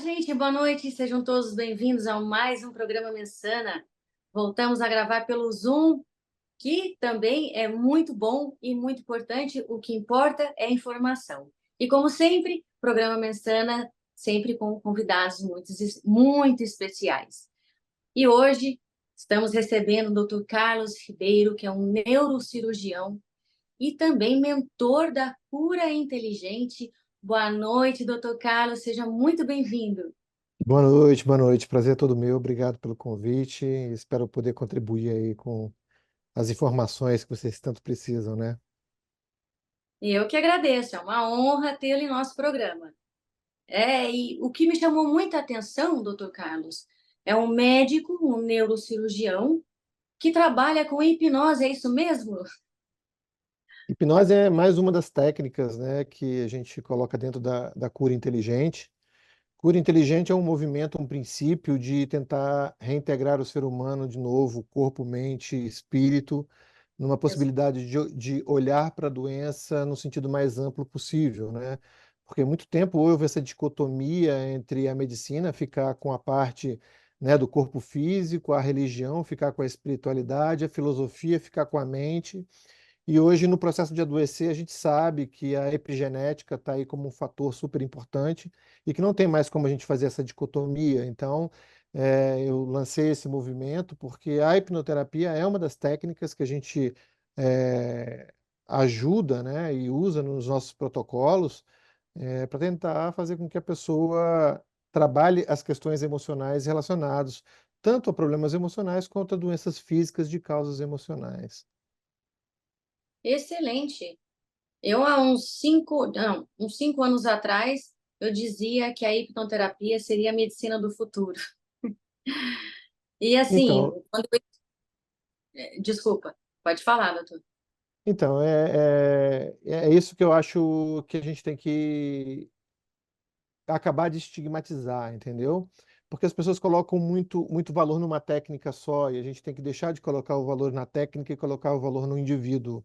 Gente, boa noite, sejam todos bem-vindos a mais um programa Mensana. Voltamos a gravar pelo Zoom, que também é muito bom e muito importante. O que importa é a informação. E como sempre, programa Mensana, sempre com convidados muito especiais. E hoje estamos recebendo o Dr. Carlos Ribeiro, que é um neurocirurgião e também mentor da cura inteligente. Boa noite, Dr. Carlos, seja muito bem-vindo. Boa noite, boa noite. Prazer é todo meu. Obrigado pelo convite. Espero poder contribuir aí com as informações que vocês tanto precisam, né? Eu que agradeço, é uma honra tê-lo em nosso programa. E o que me chamou muita atenção, doutor Carlos, é um médico, um neurocirurgião, que trabalha com hipnose, é isso mesmo? Hipnose é mais uma das técnicas, né, que a gente coloca dentro da cura inteligente. Cura inteligente é um movimento, um princípio de tentar reintegrar o ser humano de novo, corpo, mente, espírito, numa possibilidade de olhar para a doença no sentido mais amplo possível, né? Porque muito tempo houve essa dicotomia entre a medicina ficar com a parte, né, do corpo físico, a religião ficar com a espiritualidade, a filosofia ficar com a mente. E hoje, no processo de adoecer, a gente sabe que a epigenética está aí como um fator super importante e que não tem mais como a gente fazer essa dicotomia. Então, eu lancei esse movimento porque a hipnoterapia é uma das técnicas que a gente ajuda, né, e usa nos nossos protocolos para tentar fazer com que a pessoa trabalhe as questões emocionais relacionadas tanto a problemas emocionais quanto a doenças físicas de causas emocionais. Excelente. Eu, há uns 5 anos atrás, eu dizia que a hipnoterapia seria a medicina do futuro. E assim, Então, desculpa, pode falar, doutor. Então, é isso que eu acho que a gente tem que acabar de estigmatizar, entendeu? Porque as pessoas colocam muito valor numa técnica só, e a gente tem que deixar de colocar o valor na técnica e colocar o valor no indivíduo.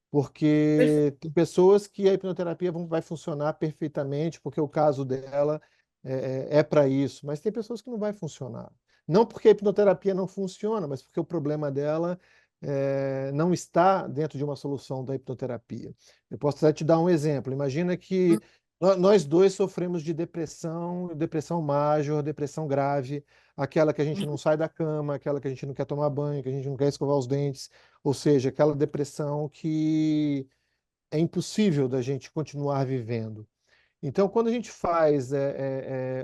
Porque tem pessoas que a hipnoterapia vai funcionar perfeitamente, porque o caso dela é para isso, mas tem pessoas que não vai funcionar. Não porque a hipnoterapia não funciona, mas porque o problema dela não está dentro de uma solução da hipnoterapia. Eu posso até te dar um exemplo. Imagina que nós dois sofremos de depressão, depressão major, depressão grave, aquela que a gente não sai da cama, aquela que a gente não quer tomar banho, que a gente não quer escovar os dentes, ou seja, aquela depressão que é impossível da gente continuar vivendo. Então, quando a gente faz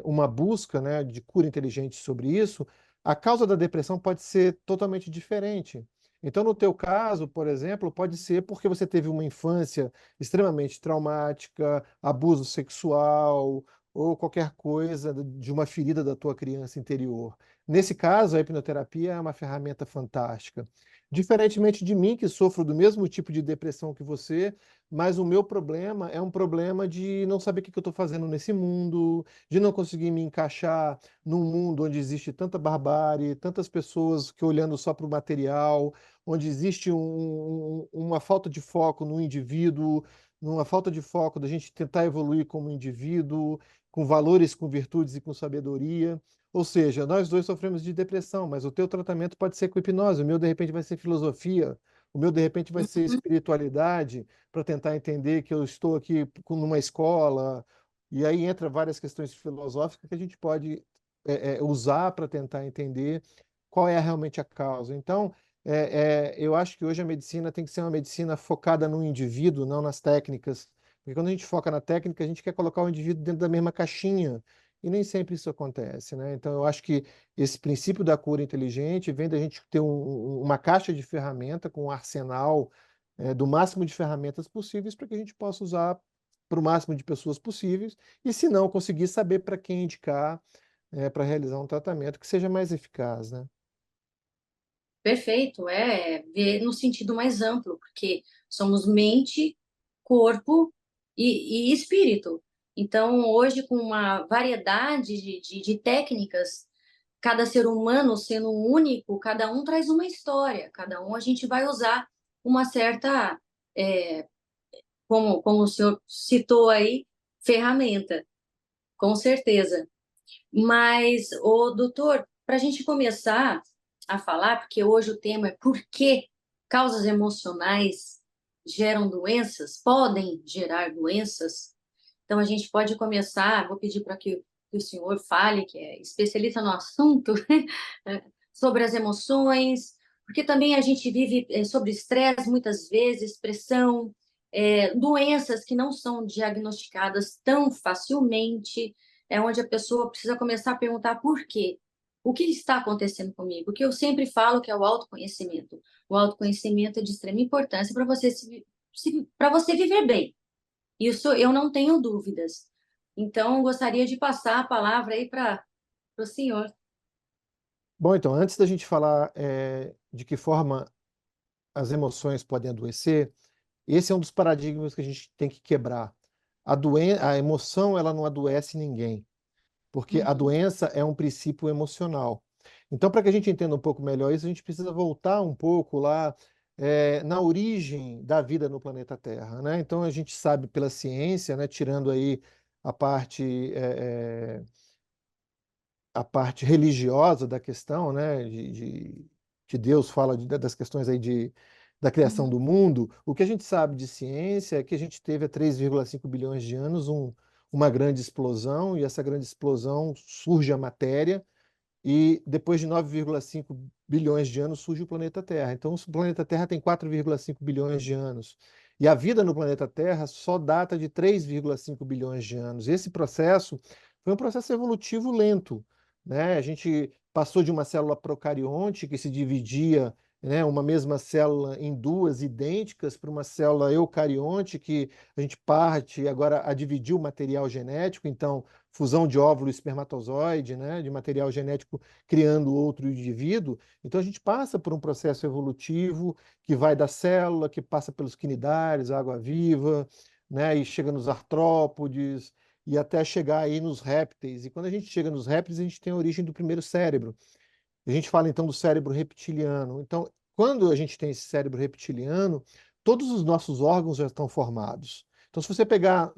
uma busca, né, de cura inteligente sobre isso, a causa da depressão pode ser totalmente diferente. Então, no teu caso, por exemplo, pode ser porque você teve uma infância extremamente traumática, abuso sexual ou qualquer coisa de uma ferida da tua criança interior. Nesse caso, a hipnoterapia é uma ferramenta fantástica. Diferentemente de mim, que sofro do mesmo tipo de depressão que você, mas o meu problema é um problema de não saber o que eu estou fazendo nesse mundo, de não conseguir me encaixar num mundo onde existe tanta barbárie, tantas pessoas que olhando só para o material, onde existe uma falta de foco no indivíduo, uma falta de foco da gente tentar evoluir como indivíduo, com valores, com virtudes e com sabedoria. Ou seja, nós dois sofremos de depressão, mas o teu tratamento pode ser com hipnose, o meu de repente vai ser filosofia, o meu de repente vai ser espiritualidade, para tentar entender que eu estou aqui numa escola, e aí entra várias questões filosóficas que a gente pode usar para tentar entender qual é realmente a causa. Então, eu acho que hoje a medicina tem que ser uma medicina focada no indivíduo, não nas técnicas, porque quando a gente foca na técnica, a gente quer colocar o indivíduo dentro da mesma caixinha, e nem sempre isso acontece, né? Então, eu acho que esse princípio da cura inteligente vem da gente ter uma caixa de ferramenta com um arsenal do máximo de ferramentas possíveis para que a gente possa usar para o máximo de pessoas possíveis e, se não, conseguir saber para quem indicar para realizar um tratamento que seja mais eficaz, né? Perfeito, é ver no sentido mais amplo, porque somos mente, corpo e espírito. Então, hoje, com uma variedade de técnicas, cada ser humano sendo único, cada um traz uma história, cada um a gente vai usar uma certa, é, como o senhor citou aí, ferramenta, com certeza. Mas, o doutor, para a gente começar a falar, porque hoje o tema é por que causas emocionais geram doenças, podem gerar doenças. Então, a gente pode começar, vou pedir para que o senhor fale, que é especialista no assunto, sobre as emoções, porque também a gente vive sobre estresse muitas vezes, pressão, doenças que não são diagnosticadas tão facilmente, é onde a pessoa precisa começar a perguntar por quê. O que está acontecendo comigo? O que eu sempre falo que é o autoconhecimento. O autoconhecimento é de extrema importância para você para você viver bem. Isso eu não tenho dúvidas. Então, gostaria de passar a palavra aí para o senhor. Bom, então, antes da gente falar de que forma as emoções podem adoecer, esse é um dos paradigmas que a gente tem que quebrar. A emoção, ela não adoece ninguém, porque a Uhum, doença é um princípio emocional. Então, para que a gente entenda um pouco melhor isso, a gente precisa voltar um pouco lá na origem da vida no planeta Terra, né? Então, a gente sabe pela ciência, né, tirando aí a parte a parte religiosa da questão, né, que Deus fala das questões aí da criação uhum, do mundo, o que a gente sabe de ciência é que a gente teve há 3,5 bilhões de anos uma grande explosão, e essa grande explosão surge a matéria, e depois de 9,5 bilhões de anos surge o planeta Terra. Então, o planeta Terra tem 4,5 bilhões de anos. E a vida no planeta Terra só data de 3,5 bilhões de anos. Esse processo foi um processo evolutivo lento, né? A gente passou de uma célula procarionte que se dividia, né, uma mesma célula em duas idênticas para uma célula eucarionte que a gente parte agora a dividir o material genético. Então, fusão de óvulo e espermatozoide, né, de material genético criando outro indivíduo. Então a gente passa por um processo evolutivo que vai da célula, que passa pelos quinidários, água-viva, né, e chega nos artrópodes e até chegar aí nos répteis. E quando a gente chega nos répteis, a gente tem a origem do primeiro cérebro. A gente fala então do cérebro reptiliano. Então, quando a gente tem esse cérebro reptiliano, todos os nossos órgãos já estão formados. Então, se você pegar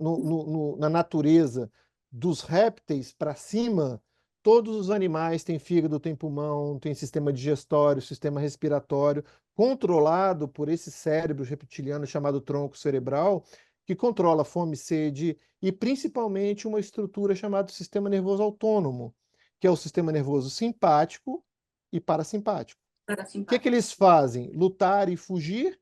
na natureza dos répteis para cima, todos os animais têm fígado, têm pulmão, têm sistema digestório, sistema respiratório, controlado por esse cérebro reptiliano chamado tronco cerebral, que controla fome, sede e principalmente uma estrutura chamada sistema nervoso autônomo, que é o sistema nervoso simpático e parasimpático. O que parasimpático. eles fazem? Lutar e fugir,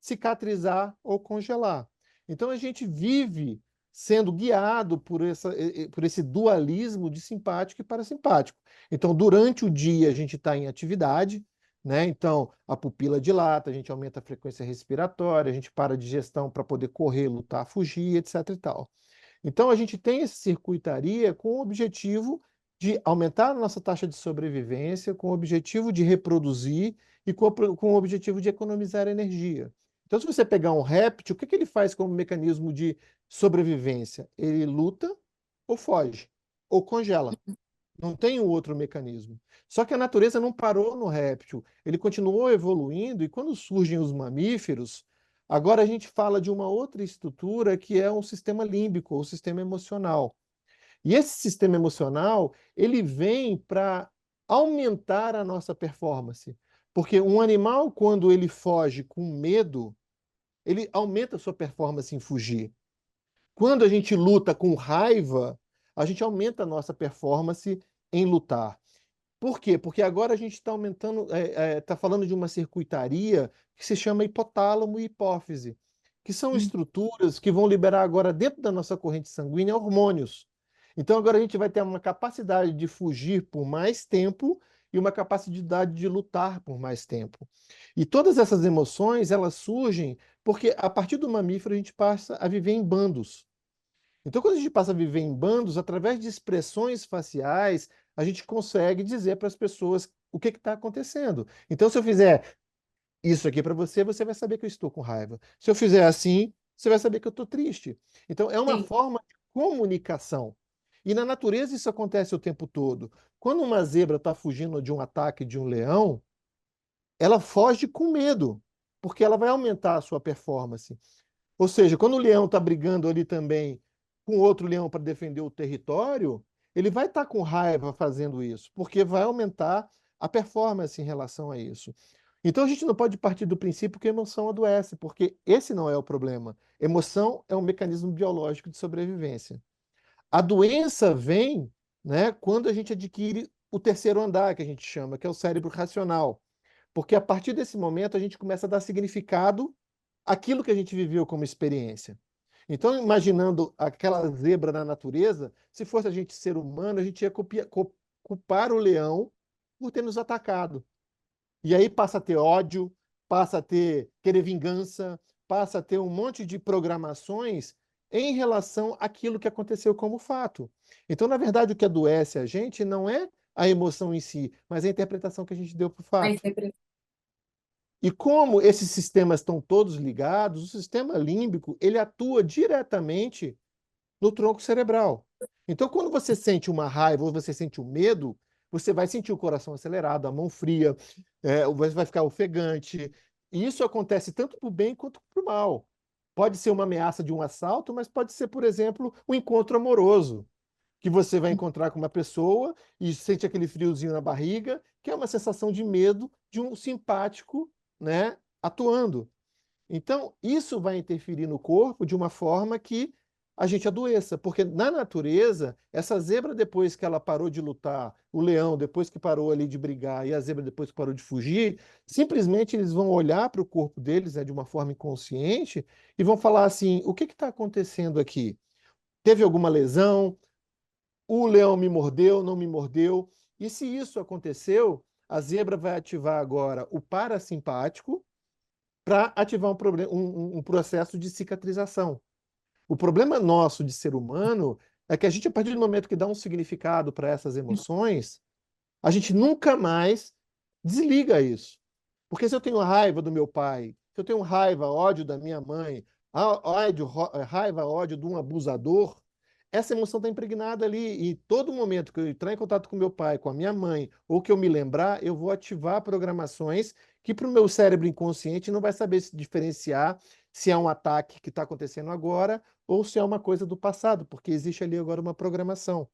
cicatrizar ou congelar. Então a gente vive sendo guiado por esse dualismo de simpático e parasimpático. Então, durante o dia, a gente está em atividade, né? Então, a pupila dilata, a gente aumenta a frequência respiratória, a gente para a digestão para poder correr, lutar, fugir, etc. e tal. Então, a gente tem essa circuitaria com o objetivo de aumentar a nossa taxa de sobrevivência, com o objetivo de reproduzir e com o objetivo de economizar energia. Então, se você pegar um réptil, o que que ele faz como mecanismo de sobrevivência? Ele luta ou foge, ou congela. Não tem um outro mecanismo. Só que a natureza não parou no réptil, ele continuou evoluindo, e quando surgem os mamíferos, agora a gente fala de uma outra estrutura que é um sistema límbico, ou sistema emocional. E esse sistema emocional, ele vem para aumentar a nossa performance. Porque um animal, quando ele foge com medo, ele aumenta a sua performance em fugir. Quando a gente luta com raiva, a gente aumenta a nossa performance em lutar. Por quê? Porque agora a gente está aumentando, está falando de uma circuitaria que se chama hipotálamo e hipófise, que são Uhum. estruturas que vão liberar agora dentro da nossa corrente sanguínea hormônios. Então agora a gente vai ter uma capacidade de fugir por mais tempo e uma capacidade de lutar por mais tempo. E todas essas emoções, elas surgem porque a partir do mamífero a gente passa a viver em bandos. Então, quando a gente passa a viver em bandos, através de expressões faciais, a gente consegue dizer para as pessoas o que está acontecendo. Então, se eu fizer isso aqui para você, você vai saber que eu estou com raiva. Se eu fizer assim, você vai saber que eu estou triste. Então, é uma Sim. forma de comunicação. E na natureza isso acontece o tempo todo. Quando uma zebra está fugindo de um ataque de um leão, ela foge com medo, porque ela vai aumentar a sua performance. Ou seja, quando o leão está brigando ali também com outro leão para defender o território, ele vai estar com raiva fazendo isso, porque vai aumentar a performance em relação a isso. Então a gente não pode partir do princípio que a emoção adoece, porque esse não é o problema. Emoção é um mecanismo biológico de sobrevivência. A doença vem, né, quando a gente adquire o terceiro andar, que a gente chama, que é o cérebro racional. Porque a partir desse momento a gente começa a dar significado àquilo que a gente viveu como experiência. Então, imaginando aquela zebra na natureza, se fosse a gente ser humano, a gente ia culpar o leão por ter nos atacado. E aí passa a ter ódio, passa a ter querer vingança, passa a ter um monte de programações em relação àquilo que aconteceu como fato. Então, na verdade, o que adoece a gente não é a emoção em si, mas a interpretação que a gente deu para o fato. E como esses sistemas estão todos ligados, o sistema límbico ele atua diretamente no tronco cerebral. Então, quando você sente uma raiva ou você sente um medo, você vai sentir o coração acelerado, a mão fria, você vai ficar ofegante. E isso acontece tanto para o bem quanto para o mal. Pode ser uma ameaça de um assalto, mas pode ser, por exemplo, um encontro amoroso, que você vai encontrar com uma pessoa e sente aquele friozinho na barriga, que é uma sensação de medo de um simpático, né, atuando. Então, isso vai interferir no corpo de uma forma que a gente adoeça, porque na natureza, essa zebra, depois que ela parou de lutar, o leão, depois que parou ali de brigar, e a zebra, depois que parou de fugir, simplesmente eles vão olhar para o corpo deles, né, de uma forma inconsciente e vão falar assim: o que está acontecendo aqui? Teve alguma lesão? O leão me mordeu, não me mordeu? E se isso aconteceu, a zebra vai ativar agora o parasimpático, para ativar um processo de cicatrização. O problema nosso de ser humano é que a gente, a partir do momento que dá um significado para essas emoções, a gente nunca mais desliga isso. Porque se eu tenho raiva do meu pai, se eu tenho raiva, ódio da minha mãe, raiva, ódio de um abusador, essa emoção está impregnada ali. E todo momento que eu entrar em contato com meu pai, com a minha mãe, ou que eu me lembrar, eu vou ativar programações que para o meu cérebro inconsciente não vai saber se diferenciar se é um ataque que está acontecendo agora ou se é uma coisa do passado, porque existe ali agora uma programação.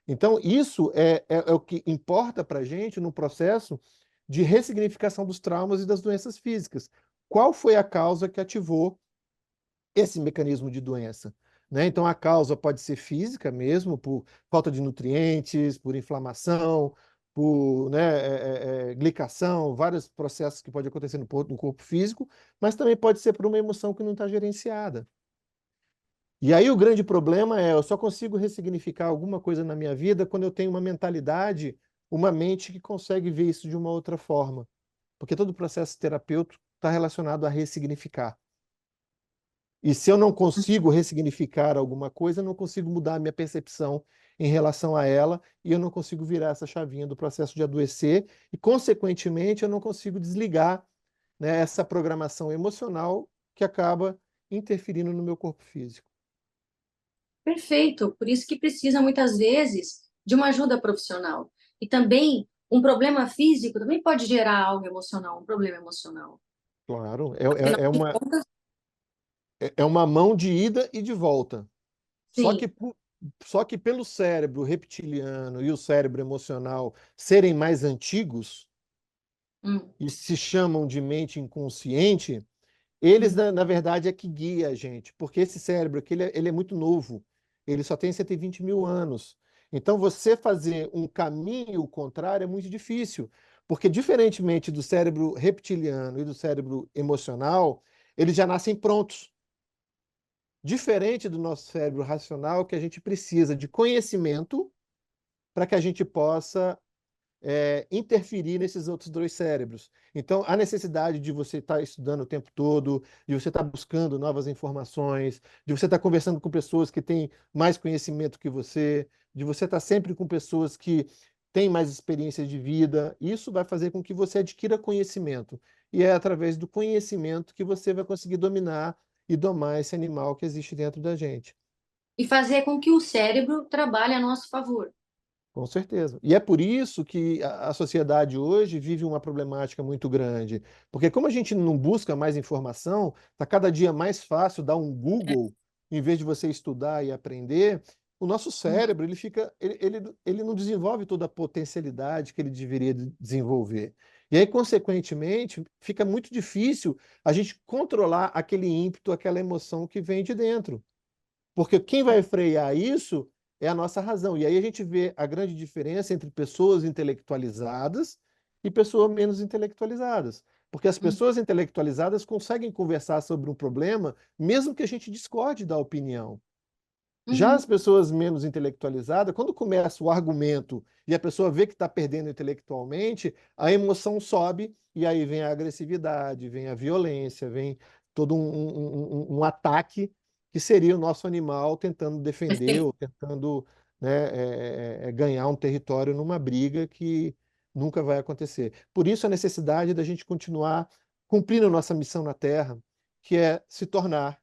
Então, isso é o que importa para a gente no processo de ressignificação dos traumas e das doenças físicas. Qual foi a causa que ativou esse mecanismo de doença? Né? Então, a causa pode ser física mesmo, por falta de nutrientes, por inflamação, por, né, glicação, vários processos que podem acontecer no corpo físico, mas também pode ser por uma emoção que não está gerenciada. E aí o grande problema é, eu só consigo ressignificar alguma coisa na minha vida quando eu tenho uma mentalidade, uma mente que consegue ver isso de uma outra forma. Porque todo o processo terapêutico está relacionado a ressignificar. E se eu não consigo ressignificar alguma coisa, eu não consigo mudar a minha percepção em relação a ela e eu não consigo virar essa chavinha do processo de adoecer e, consequentemente, eu não consigo desligar, né, essa programação emocional que acaba interferindo no meu corpo físico. Perfeito, por isso que precisa muitas vezes de uma ajuda profissional. E também um problema físico também pode gerar algo emocional, um problema emocional. Claro, Afinal de contas, é uma mão de ida e de volta. Só sim. que, só que pelo cérebro reptiliano e o cérebro emocional serem mais antigos Hum, e se chamam de mente inconsciente, eles, hum. na verdade, é que guia a gente, porque esse cérebro aqui, ele é muito novo, ele só tem 120 mil anos. Então, você fazer um caminho contrário é muito difícil, porque, diferentemente do cérebro reptiliano e do cérebro emocional, eles já nascem prontos. Diferente do nosso cérebro racional, que a gente precisa de conhecimento para que a gente possa interferir nesses outros dois cérebros. Então, a necessidade de você estar estudando o tempo todo, de você estar buscando novas informações, de você estar conversando com pessoas que têm mais conhecimento que você, de você estar sempre com pessoas que têm mais experiência de vida, isso vai fazer com que você adquira conhecimento. E é através do conhecimento que você vai conseguir dominar e domar esse animal que existe dentro da gente. E fazer com que o cérebro trabalhe a nosso favor. Com certeza. E é por isso que a sociedade hoje vive uma problemática muito grande. Porque como a gente não busca mais informação, está cada dia mais fácil dar um Google, em vez de você estudar e aprender. O nosso Uhum. cérebro, ele não desenvolve toda a potencialidade que ele deveria desenvolver. E aí, consequentemente, fica muito difícil a gente controlar aquele ímpeto, aquela emoção que vem de dentro. Porque quem vai frear isso é a nossa razão. E aí a gente vê a grande diferença entre pessoas intelectualizadas e pessoas menos intelectualizadas. Porque as Uhum. pessoas intelectualizadas conseguem conversar sobre um problema, mesmo que a gente discorde da opinião. Já as Uhum. pessoas menos intelectualizadas, quando começa o argumento e a pessoa vê que está perdendo intelectualmente, a emoção sobe e aí vem a agressividade, vem a violência, vem todo um ataque que seria o nosso animal tentando defender Perfeito. ou tentando, né, ganhar um território numa briga que nunca vai acontecer. Por isso a necessidade da gente continuar cumprindo nossa missão na Terra, que é se tornar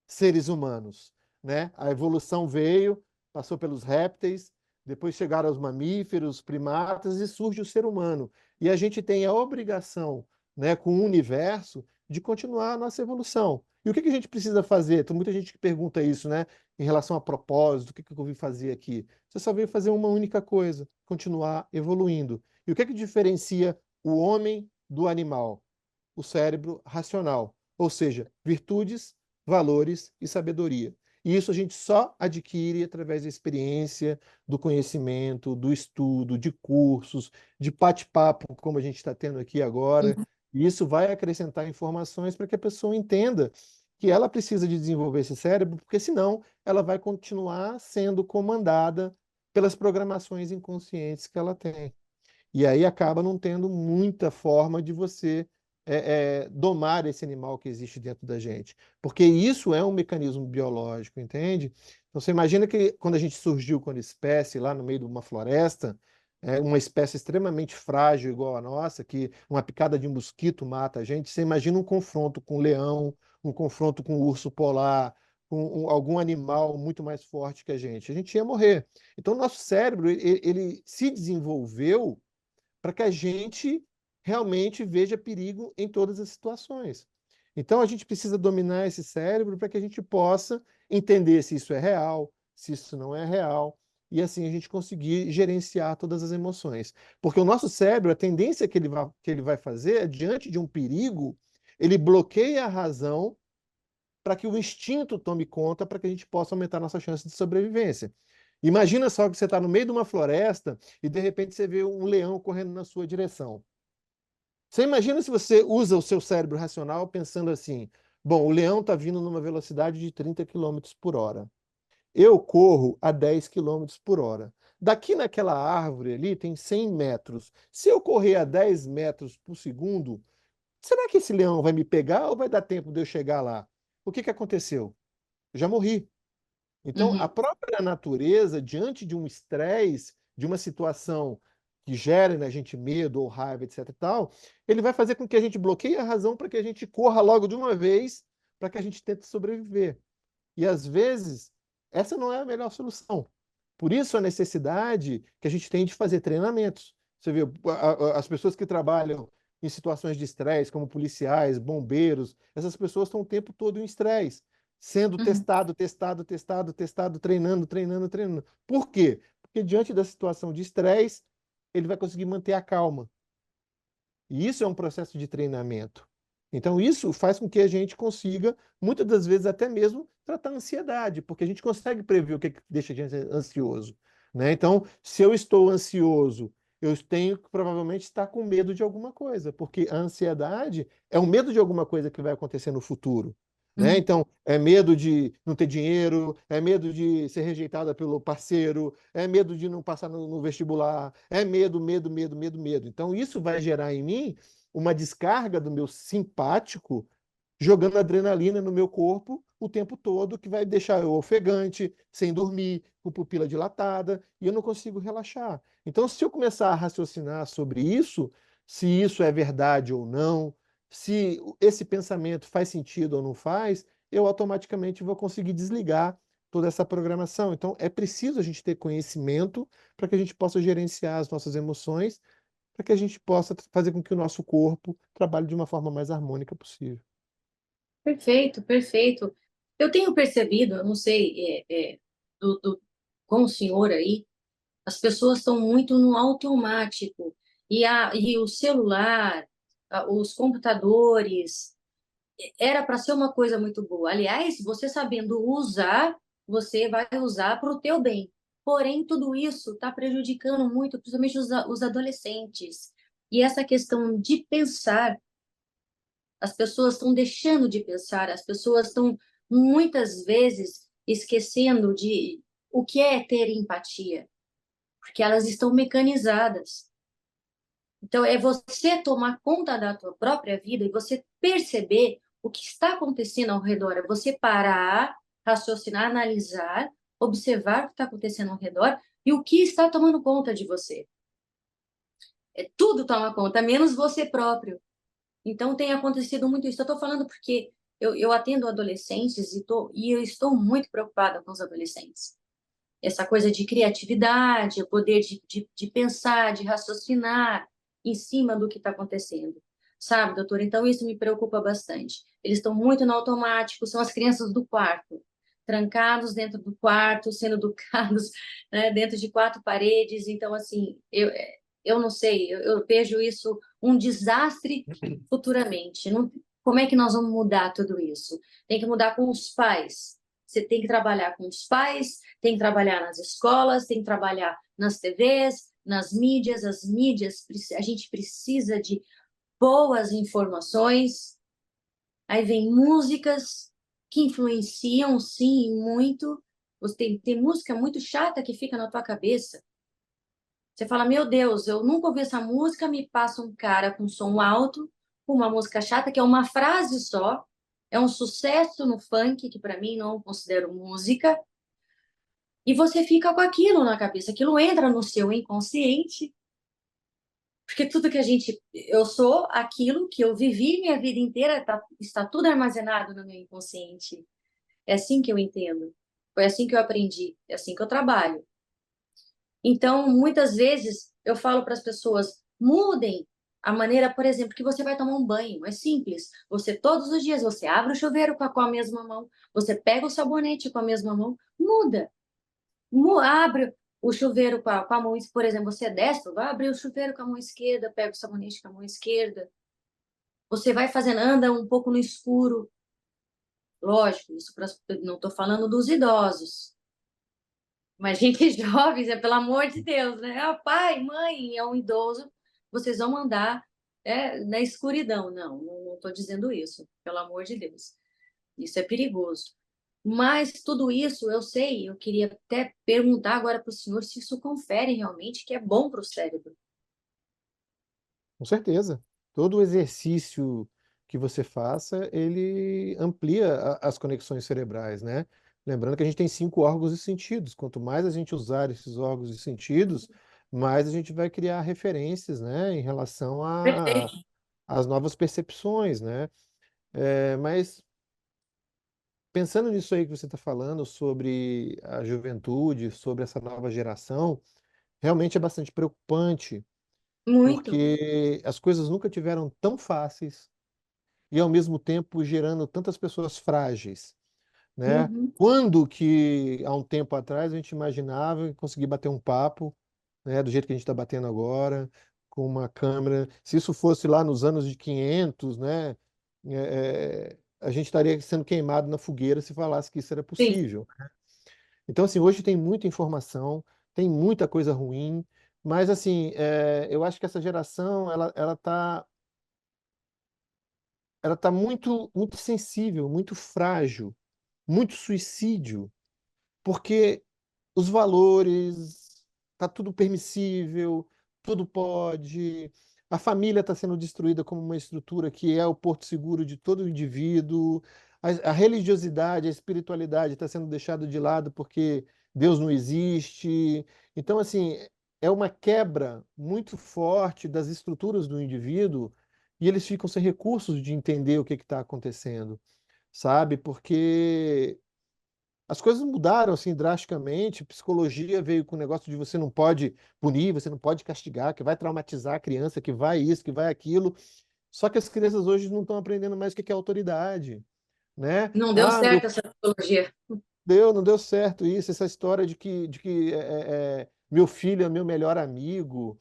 seres humanos, né? A evolução veio, passou pelos répteis, depois chegaram aos mamíferos, primatas e surge o ser humano. E a gente tem a obrigação, né, com o universo, de continuar a nossa evolução. E o que que a gente precisa fazer? Tem muita gente que pergunta isso, né, em relação a propósito, o que que eu vim fazer aqui? Você só veio fazer uma única coisa, continuar evoluindo. E o que que diferencia o homem do animal? O cérebro racional, ou seja, virtudes, valores e sabedoria. E isso a gente só adquire através da experiência, do conhecimento, do estudo, de cursos, de bate-papo, como a gente está tendo aqui agora. Uhum. E isso vai acrescentar informações para que a pessoa entenda que ela precisa de desenvolver esse cérebro, porque senão ela vai continuar sendo comandada pelas programações inconscientes que ela tem. E aí acaba não tendo muita forma de você domar esse animal que existe dentro da gente. Porque isso é um mecanismo biológico, entende? Então você imagina que quando a gente surgiu como espécie lá no meio de uma floresta, uma espécie extremamente frágil igual a nossa, que uma picada de mosquito mata a gente, você imagina um confronto com um leão, um confronto com um urso polar, com algum animal muito mais forte que a gente. A gente ia morrer. Então, o nosso cérebro, ele se desenvolveu para que a gente realmente veja perigo em todas as situações. Então, a gente precisa dominar esse cérebro para que a gente possa entender se isso é real, se isso não é real, e assim a gente conseguir gerenciar todas as emoções. Porque o nosso cérebro, a tendência que ele vai fazer é, diante de um perigo, ele bloqueia a razão para que o instinto tome conta, para que a gente possa aumentar a nossa chance de sobrevivência. Imagina só que você está no meio de uma floresta e de repente você vê um leão correndo na sua direção. Você imagina se você usa o seu cérebro racional pensando assim: bom, o leão está vindo numa velocidade de 30 quilômetros por hora. Eu corro a 10 quilômetros por hora. Daqui naquela árvore ali tem 100 metros. Se eu correr a 10 metros por segundo, será que esse leão vai me pegar ou vai dar tempo de eu chegar lá? O que que aconteceu? Eu já morri. Então, a Uhum. própria natureza, diante de um estresse, de uma situação que gera na gente medo ou raiva, etc e tal, ele vai fazer com que a gente bloqueie a razão para que a gente corra logo de uma vez, para que a gente tente sobreviver. E às vezes, essa não é a melhor solução. Por isso a necessidade que a gente tem de fazer treinamentos. Você vê, as pessoas que trabalham em situações de estresse, como policiais, bombeiros, essas pessoas estão o tempo todo em estresse, sendo Uhum. testado, treinando, treinando, treinando. Por quê? Porque diante da situação de estresse, ele vai conseguir manter a calma. E isso é um processo de treinamento. Então, isso faz com que a gente consiga, muitas das vezes, até mesmo tratar a ansiedade, porque a gente consegue prever o que deixa a gente ansioso, né? Então, se eu estou ansioso, eu tenho que provavelmente estar com medo de alguma coisa, porque a ansiedade é o medo de alguma coisa que vai acontecer no futuro. Né? Uhum. Então, é medo de não ter dinheiro, é medo de ser rejeitada pelo parceiro, é medo de não passar no vestibular, é medo. Então, isso vai gerar em mim uma descarga do meu simpático, jogando adrenalina no meu corpo o tempo todo, que vai deixar eu ofegante, sem dormir, com pupila dilatada, e eu não consigo relaxar. Então, se eu começar a raciocinar sobre isso, se isso é verdade ou não, se esse pensamento faz sentido ou não faz, eu automaticamente vou conseguir desligar toda essa programação. Então, é preciso a gente ter conhecimento para que a gente possa gerenciar as nossas emoções, para que a gente possa fazer com que o nosso corpo trabalhe de uma forma mais harmônica possível. Perfeito, perfeito. Eu tenho percebido, eu não sei, do, com o senhor aí, as pessoas estão muito no automático. E o celular, os computadores, era para ser uma coisa muito boa. Aliás, você sabendo usar, você vai usar para o teu bem. Porém, tudo isso está prejudicando muito, principalmente os adolescentes. E essa questão de pensar, as pessoas estão deixando de pensar, as pessoas estão muitas vezes esquecendo de o que é ter empatia, porque elas estão mecanizadas. Então, é você tomar conta da tua própria vida e você perceber o que está acontecendo ao redor. É você parar, raciocinar, analisar, observar o que está acontecendo ao redor e o que está tomando conta de você. É, tudo toma conta, menos você próprio. Então, tem acontecido muito isso. Eu estou falando porque eu atendo adolescentes e eu estou muito preocupada com os adolescentes. Essa coisa de criatividade, o poder de pensar, de raciocinar em cima do que está acontecendo. Sabe, doutor? Então, isso me preocupa bastante. Eles estão muito no automático, são as crianças do quarto, trancados dentro do quarto, sendo educados, né, dentro de quatro paredes. Então, assim, eu não sei, eu vejo isso um desastre futuramente. Não, como é que nós vamos mudar tudo isso? Tem que mudar com os pais. Você tem que trabalhar com os pais, tem que trabalhar nas escolas, tem que trabalhar nas TVs, nas mídias. As mídias, a gente precisa de boas informações. Aí vem músicas que influenciam, sim, muito. Você tem música muito chata que fica na tua cabeça. Você fala, meu Deus, eu nunca ouvi essa música, me passa um cara com som alto, com uma música chata, que é uma frase só, é um sucesso no funk, que para mim não considero música, e você fica com aquilo na cabeça, aquilo entra no seu inconsciente, porque tudo que a gente. Eu sou aquilo que eu vivi minha vida inteira, está tudo armazenado no meu inconsciente. É assim que eu entendo. Foi assim que eu aprendi, é assim que eu trabalho. Então, muitas vezes, eu falo para as pessoas: mudem a maneira, por exemplo, que você vai tomar um banho. É simples. Você, todos os dias, você abre o chuveiro com a mesma mão, você pega o sabonete com a mesma mão, muda. Abre o chuveiro com a mão, por exemplo, você é destro, vai abrir o chuveiro com a mão esquerda, pega o sabonete com a mão esquerda. Você vai fazendo, anda um pouco no escuro. Lógico, isso não estou falando dos idosos, mas gente jovens, é pelo amor de Deus, né? Ah, pai, mãe, é um idoso, vocês vão andar na escuridão. Não estou dizendo isso, pelo amor de Deus. Isso é perigoso. Mas tudo isso eu sei, eu queria até perguntar agora para o senhor se isso confere realmente que é bom para o cérebro. Com certeza. Todo exercício que você faça, ele amplia as conexões cerebrais, né? Lembrando que a gente tem 5 órgãos e sentidos. Quanto mais a gente usar esses órgãos e sentidos, mais a gente vai criar referências, né, em relação Perfeito. às novas percepções, né? Mas pensando nisso aí que você está falando sobre a juventude, sobre essa nova geração, realmente é bastante preocupante, Muito. porque as coisas nunca tiveram tão fáceis e ao mesmo tempo gerando tantas pessoas frágeis, né? Uhum. Quando que há um tempo atrás a gente imaginava conseguir bater um papo, né, do jeito que a gente está batendo agora, com uma câmera? Se isso fosse lá nos anos de 500, né, a gente estaria sendo queimado na fogueira se falasse que isso era Sim. possível. Então, assim, hoje tem muita informação, tem muita coisa ruim, mas, assim, eu acho que essa geração, ela tá muito, muito sensível, muito frágil, muito suicídio, porque os valores, tá tudo permissível, tudo pode, a família está sendo destruída como uma estrutura que é o porto seguro de todo indivíduo, a religiosidade, a espiritualidade está sendo deixada de lado porque Deus não existe. Então, assim, é uma quebra muito forte das estruturas do indivíduo e eles ficam sem recursos de entender o que está acontecendo, sabe? Porque as coisas mudaram assim drasticamente. Psicologia veio com o negócio de você não pode punir, você não pode castigar, que vai traumatizar a criança, que vai isso, que vai aquilo. Só que as crianças hoje não estão aprendendo mais o que é autoridade, né? Não deu Ah, certo essa psicologia. não deu certo isso, essa história de que meu filho é meu melhor amigo.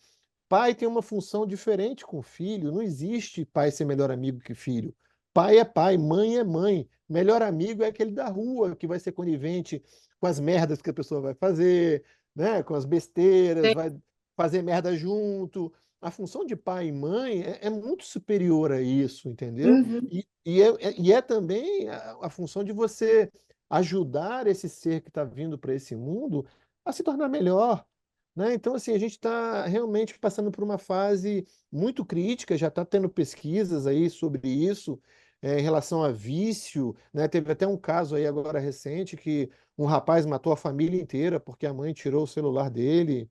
Pai tem uma função diferente com o filho. Não existe pai ser melhor amigo que filho. Pai é pai, mãe é mãe. Melhor amigo é aquele da rua que vai ser conivente com as merdas que a pessoa vai fazer, né? Com as besteiras, Sim. vai fazer merda junto. A função de pai e mãe é muito superior a isso, entendeu? Uhum. E é também a função de você ajudar esse ser que está vindo para esse mundo a se tornar melhor, né? Então, assim, a gente está realmente passando por uma fase muito crítica, já está tendo pesquisas aí sobre isso, em relação a vício, né? Teve até um caso aí agora recente que um rapaz matou a família inteira porque a mãe tirou o celular dele.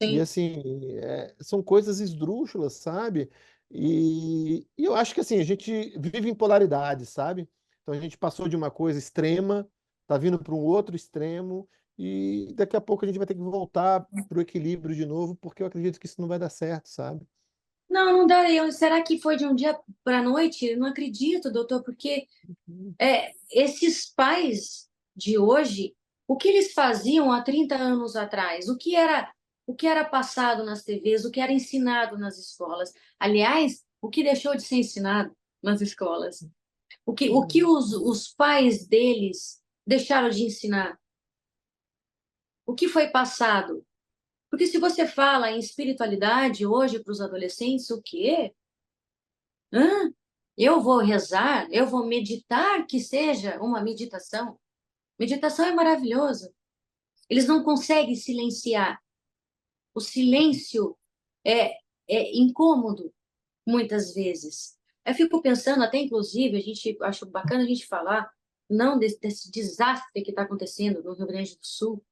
E Sim. assim, são coisas esdrúxulas, sabe? E eu acho que assim, a gente vive em polaridade, sabe? Então a gente passou de uma coisa extrema, tá vindo para um outro extremo, e daqui a pouco a gente vai ter que voltar para o equilíbrio de novo, porque eu acredito que isso não vai dar certo, sabe? Não, não dá. Será que foi de um dia para a noite? Eu não acredito, doutor, porque esses pais de hoje, o que eles faziam há 30 anos atrás? O que era passado nas TVs, o que era ensinado nas escolas? Aliás, o que deixou de ser ensinado nas escolas? O que os pais deles deixaram de ensinar? O que foi passado? Porque se você fala em espiritualidade hoje para os adolescentes, o quê? Hã? Eu vou rezar? Eu vou meditar? Que seja uma meditação. Meditação é maravilhoso. Eles não conseguem silenciar. O silêncio é, é incômodo, muitas vezes. Eu fico pensando, até inclusive, acho bacana a gente falar, não desse desastre que está acontecendo no Rio Grande do Sul,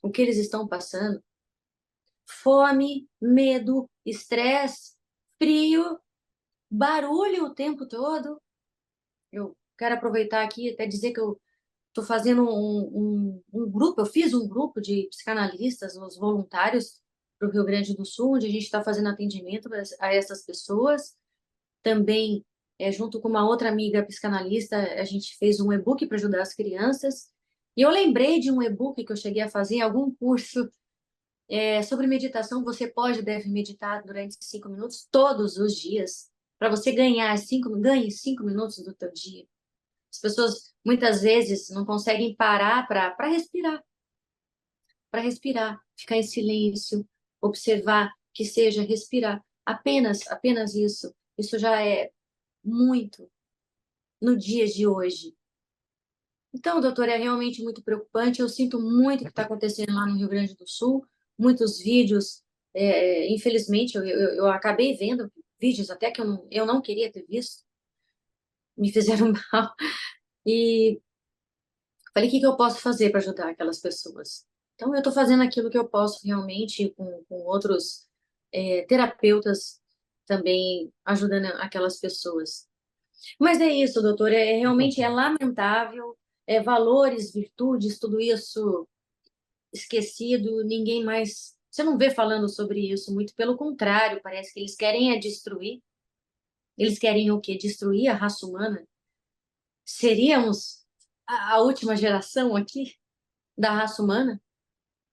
o que eles estão passando. Fome, medo, estresse, frio, barulho o tempo todo. Eu quero aproveitar aqui até dizer que eu estou fazendo um grupo, eu fiz um grupo de psicanalistas, os voluntários para o Rio Grande do Sul, onde a gente está fazendo atendimento a essas pessoas. Também, junto com uma outra amiga psicanalista, a gente fez um e-book para ajudar as crianças. E eu lembrei de um e-book que eu cheguei a fazer em algum curso sobre meditação. Você pode e deve meditar durante 5 minutos todos os dias, para você ganhe 5 minutos do teu dia. As pessoas muitas vezes não conseguem parar para respirar, ficar em silêncio, observar, que seja respirar. Apenas isso. Isso já é muito no dia de hoje. Então, doutor, é realmente muito preocupante. Eu sinto muito o que está acontecendo lá no Rio Grande do Sul. Muitos vídeos, infelizmente, eu acabei vendo vídeos até que eu não queria ter visto, me fizeram mal. E falei, o que que eu posso fazer para ajudar aquelas pessoas? Então, eu estou fazendo aquilo que eu posso realmente com outros terapeutas também ajudando aquelas pessoas. Mas é isso, doutor, realmente é lamentável, valores, virtudes, tudo isso esquecido, ninguém mais. Você não vê falando sobre isso, muito pelo contrário, parece que eles querem destruir. Eles querem o quê? Destruir a raça humana? Seríamos a última geração aqui da raça humana?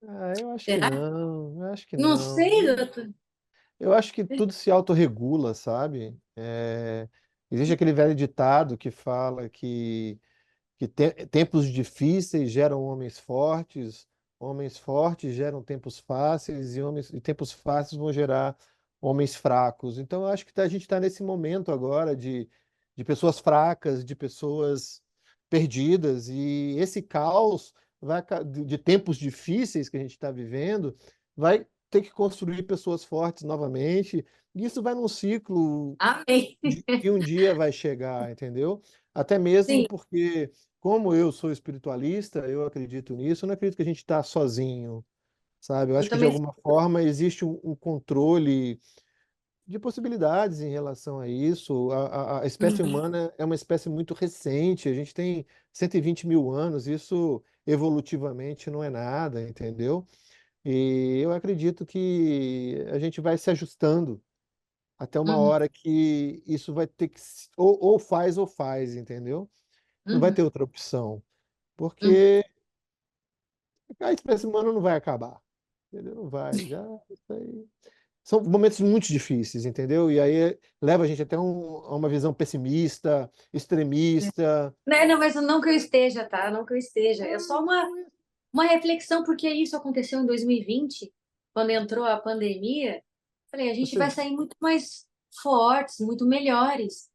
Eu acho que Será? não, eu acho que Não sei, não. doutor. Eu acho que tudo se autorregula, sabe? Existe aquele velho ditado que fala que tempos difíceis geram homens fortes geram tempos fáceis e tempos fáceis vão gerar homens fracos. Então, eu acho que a gente está nesse momento agora de pessoas fracas, de pessoas perdidas, e esse caos de tempos difíceis que a gente está vivendo vai ter que construir pessoas fortes novamente, e isso vai num ciclo Amém. que um dia vai chegar, entendeu? Até mesmo Sim, porque, como eu sou espiritualista, eu acredito nisso, eu não acredito que a gente está sozinho, sabe? Eu eu acho que de também. alguma forma existe um controle de possibilidades em relação a isso. A espécie Uhum, humana é uma espécie muito recente, a gente tem 120 mil anos, isso evolutivamente não é nada, entendeu? E eu acredito que a gente vai se ajustando até uma uhum, hora que isso vai ter que ou faz, entendeu? Não vai uhum, ter outra opção, uhum. porque A espécie humana não vai acabar, entendeu? Não vai, já, isso aí. São momentos muito difíceis, entendeu? E aí leva a gente até a uma visão pessimista, extremista. Né, não, mas não que eu esteja, tá? Não que eu esteja. É só uma reflexão, porque isso aconteceu em 2020, quando entrou a pandemia. Falei, a gente Você, vai sair muito mais fortes, muito melhores.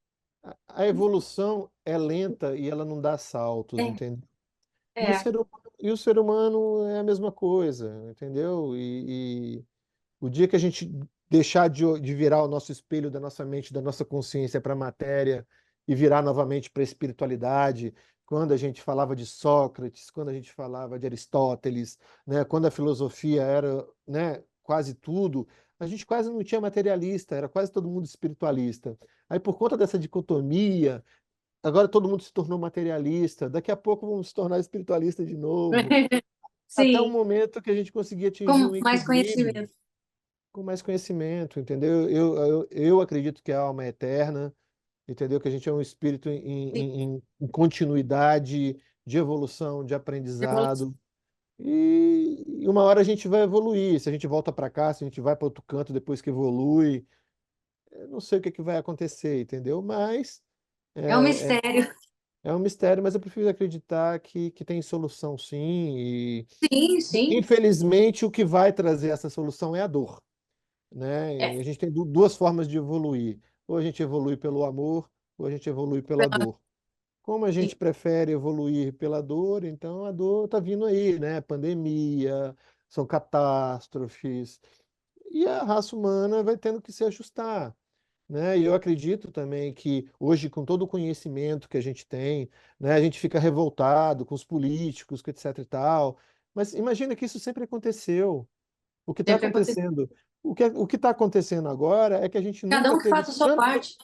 a evolução é lenta e ela não dá saltos, É, entendeu? é, E o ser humano é a mesma coisa, entendeu? E o dia que a gente deixar de virar o nosso espelho da nossa mente, da nossa consciência para a matéria e virar novamente para a espiritualidade, quando a gente falava de Sócrates, quando a gente falava de Aristóteles, né, quando a filosofia era, né, quase tudo, a gente quase não tinha materialista, era quase todo mundo espiritualista. Aí, por conta dessa dicotomia, agora todo mundo se tornou materialista, daqui a pouco vamos se tornar espiritualista de novo, até o sim, momento que a gente conseguir atingir com um mais equilíbrio conhecimento. com mais conhecimento, entendeu? Eu acredito que a alma é eterna, entendeu? Que a gente é um espírito Sim, em continuidade de evolução, de evolução. aprendizado. E uma hora a gente vai evoluir. Se a gente volta para cá, se a gente vai para outro canto depois que evolui, eu não sei o que que vai acontecer, entendeu? Mas É um é, mistério. é um mistério, mas eu prefiro acreditar que tem solução sim. E Sim, sim. infelizmente o que vai trazer essa solução é a dor. Né? É, E a gente tem duas formas de evoluir. Ou a gente evolui pelo amor, ou a gente evolui pela dor. Como a sim, gente prefere evoluir pela dor, então a dor está vindo aí, né? Pandemia, são catástrofes, e a raça humana vai tendo que se ajustar, né? E eu acredito também que hoje, com todo o conhecimento que a gente tem, né, a gente fica revoltado com os políticos, que etc e tal, mas imagina que isso sempre aconteceu. O que está sempre acontece. acontecendo, o que está acontecendo agora é que a gente Cada nunca um que teve faça a sua tanto, parte.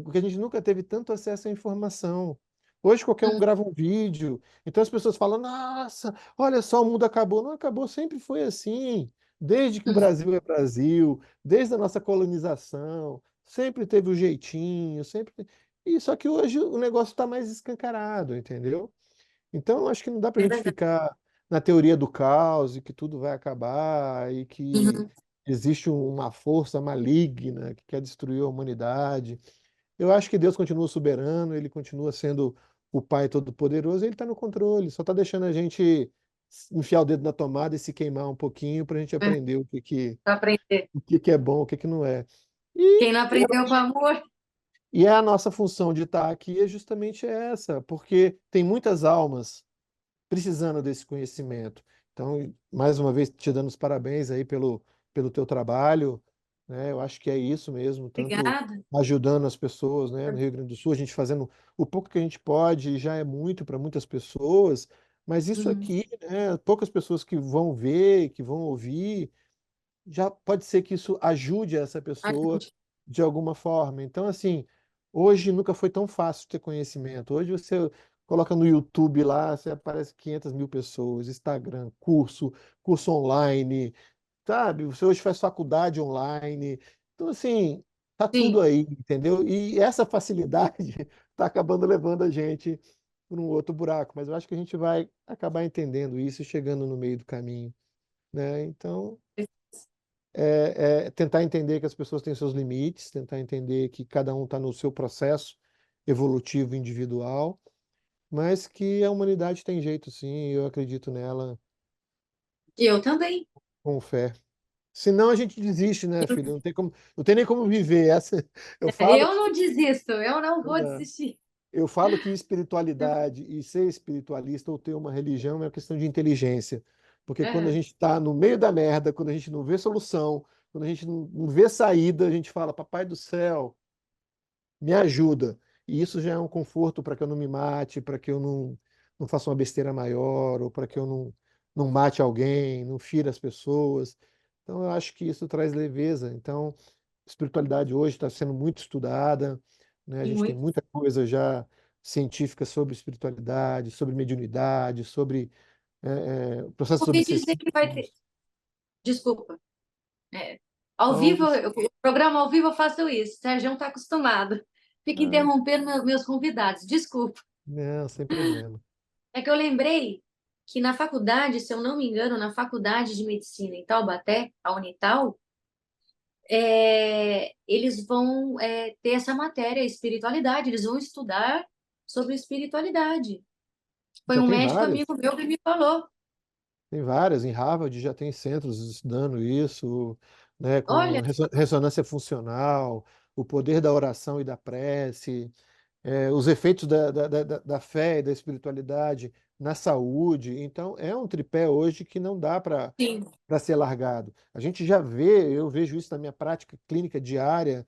porque a gente nunca teve tanto acesso à informação. Hoje qualquer um Hum, grava um vídeo, então as pessoas falam: Nossa, olha só, o mundo acabou. Não acabou, sempre foi assim. Desde que o hum, Brasil é Brasil, desde a nossa colonização, sempre teve o jeitinho, sempre. E só que hoje o negócio está mais escancarado, entendeu? Então, acho que não dá para a é gente verdade. ficar na teoria do caos e que tudo vai acabar e que Uhum. existe uma força maligna que quer destruir a humanidade. Eu acho que Deus continua soberano, ele continua sendo o Pai Todo-Poderoso, ele está no controle, só está deixando a gente enfiar o dedo na tomada e se queimar um pouquinho para a gente É, aprender para aprender. o que que é bom, o que que não é. E, Quem não aprendeu com amor, e a nossa função de estar aqui é justamente essa, porque tem muitas almas precisando desse conhecimento. Então, mais uma vez, te dando os parabéns aí pelo teu trabalho, né? Eu acho que é isso mesmo, tanto obrigada. ajudando as pessoas, né? No Rio Grande do Sul, a gente fazendo o pouco que a gente pode, já é muito para muitas pessoas, mas isso Uhum. aqui, né? Poucas pessoas que vão ver, que vão ouvir, já pode ser que isso ajude essa pessoa Ajude. de alguma forma. Então, assim, hoje nunca foi tão fácil ter conhecimento. Hoje você coloca no YouTube lá, você aparece 500 mil pessoas, Instagram, curso online, sabe? Você hoje faz faculdade online. Então, assim, tá tudo Sim, aí, entendeu? E essa facilidade está acabando levando a gente para um outro buraco. Mas eu acho que a gente vai acabar entendendo isso e chegando no meio do caminho, né? Então tentar entender que as pessoas têm seus limites, tentar entender que cada um está no seu processo evolutivo individual, mas que a humanidade tem jeito sim, eu acredito nela eu também. com fé. Senão a gente desiste, né, Eu, filho? Não tem nem como viver. Eu falo eu que, não desisto, eu não vou desistir. eu falo que espiritualidade e ser espiritualista ou ter uma religião é uma questão de inteligência. Porque quando a Aham, gente está no meio da merda, quando a gente não vê solução, quando a gente não vê saída, a gente fala, Papai do céu, me ajuda. E isso já é um conforto para que eu não me mate, para que eu não faça uma besteira maior, ou para que eu não mate alguém, não fira as pessoas. Então, eu acho que isso traz leveza. Então, espiritualidade hoje está sendo muito estudada, né? A e gente tem muito. muita coisa já científica sobre espiritualidade, sobre mediunidade, sobre o processo Ouvi dizer que vai ter. obsessivos. Desculpa. É, ao Então, vivo, o programa ao vivo eu faço isso. O Sérgio está acostumado. Fica ah, interrompendo meus convidados. Desculpa. não, sem problema. É que eu lembrei que na faculdade, se eu não me engano, na faculdade de medicina em Taubaté, a Unital, eles vão ter essa matéria, espiritualidade, eles vão estudar sobre espiritualidade. Foi Já um tem médico várias. amigo meu que me falou. Tem várias, em Harvard já tem centros estudando isso, né, com Olha, ressonância funcional, o poder da oração e da prece, os efeitos da fé e da espiritualidade na saúde. Então, é um tripé hoje que não dá sim, para ser largado. A gente já vê, eu vejo isso na minha prática clínica diária,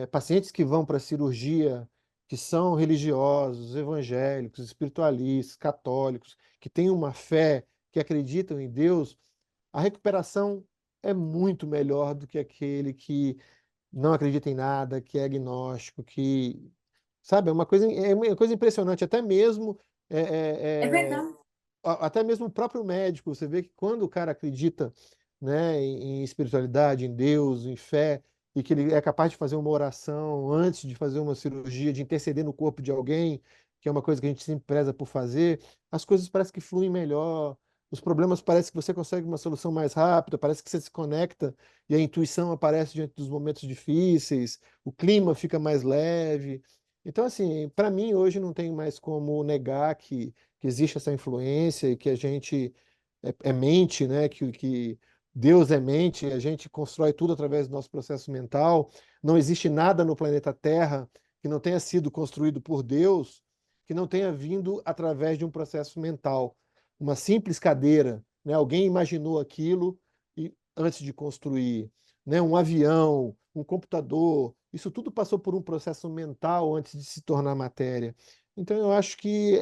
pacientes que vão para a cirurgia, que são religiosos, evangélicos, espiritualistas, católicos, que têm uma fé, que acreditam em Deus, a recuperação é muito melhor do que aquele que não acredita em nada, que é agnóstico, que, sabe, é uma coisa impressionante, até mesmo é, é é, é, verdade. até mesmo o próprio médico, você vê que quando o cara acredita, né, em espiritualidade, em Deus, em fé, e que ele é capaz de fazer uma oração antes de fazer uma cirurgia, de interceder no corpo de alguém, que é uma coisa que a gente sempre preza por fazer, as coisas parecem que fluem melhor, os problemas parece que você consegue uma solução mais rápida, parece que você se conecta e a intuição aparece diante dos momentos difíceis, o clima fica mais leve. Então, assim, para mim hoje não tem mais como negar que existe essa influência e que a gente é mente, né? Que Deus é mente, a gente constrói tudo através do nosso processo mental. Não existe nada no planeta Terra que não tenha sido construído por Deus, que não tenha vindo através de um processo mental. Uma simples cadeira, né? Alguém imaginou aquilo antes de construir, né? Um avião, um computador, isso tudo passou por um processo mental antes de se tornar matéria. Então, eu acho que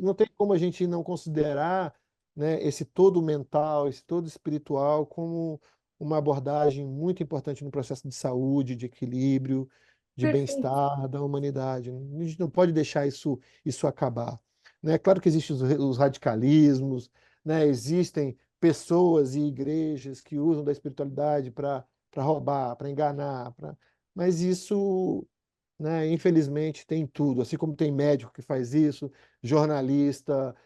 não tem como a gente não considerar, né, esse todo mental, esse todo espiritual, como uma abordagem muito importante no processo de saúde, de equilíbrio, de Perfeito. bem-estar da humanidade. A gente não pode deixar isso acabar. Né? Claro que existem os radicalismos, né? Existem pessoas e igrejas que usam da espiritualidade para roubar, para enganar, mas isso, né, infelizmente, tem tudo. Assim como tem médico que faz isso, jornalista,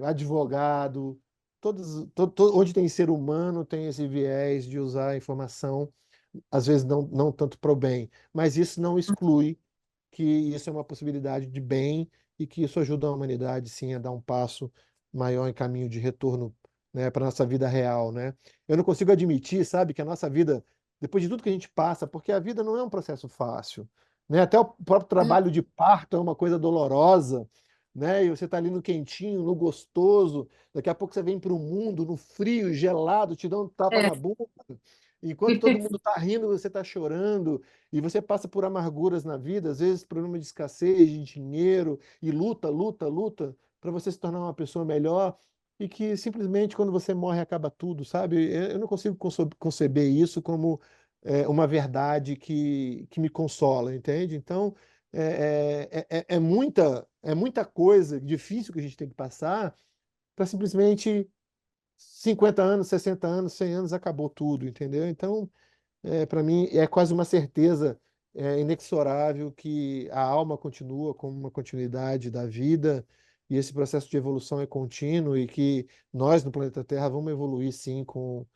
advogado, onde tem ser humano tem esse viés de usar a informação, às vezes não tanto para o bem, mas isso não exclui que isso é uma possibilidade de bem e que isso ajuda a humanidade, sim, a dar um passo maior em caminho de retorno, né, para a nossa vida real, né? Eu não consigo admitir, sabe, que a nossa vida, depois de tudo que a gente passa, porque a vida não é um processo fácil, né? Até o próprio trabalho de parto é uma coisa dolorosa, né? E você está ali no quentinho, no gostoso, daqui a pouco você vem para o mundo, no frio, gelado, te dá um tapa É. na bunda. Enquanto todo mundo está rindo, você está chorando, e você passa por amarguras na vida, às vezes problema de escassez, de dinheiro, e luta, luta, luta, para você se tornar uma pessoa melhor, e que simplesmente quando você morre acaba tudo, sabe? Eu não consigo conceber isso como uma verdade que me consola, entende? Então, é muita coisa difícil que a gente tem que passar para simplesmente 50 anos, 60 anos, 100 anos, acabou tudo, entendeu? Então, para mim, é quase uma certeza inexorável que a alma continua como uma continuidade da vida e esse processo de evolução é contínuo e que nós, no planeta Terra, vamos evoluir, sim, com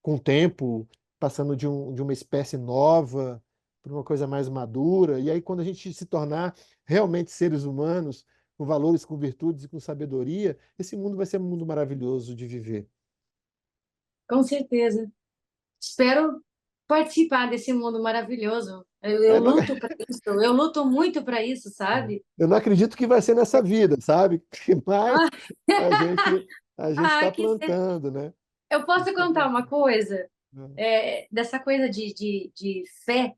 o tempo, passando de uma espécie nova para uma coisa mais madura. E aí, quando a gente se tornar realmente seres humanos, com valores, com virtudes e com sabedoria, esse mundo vai ser um mundo maravilhoso de viver. Com certeza. Espero participar desse mundo maravilhoso. Eu É, não- luto para isso, eu luto muito para isso, sabe? Eu não acredito que vai ser nessa vida, sabe? Mas Ah, a gente a gente está que plantando, né? eu A gente posso está contar uma plantando. coisa Né? dessa coisa de fé.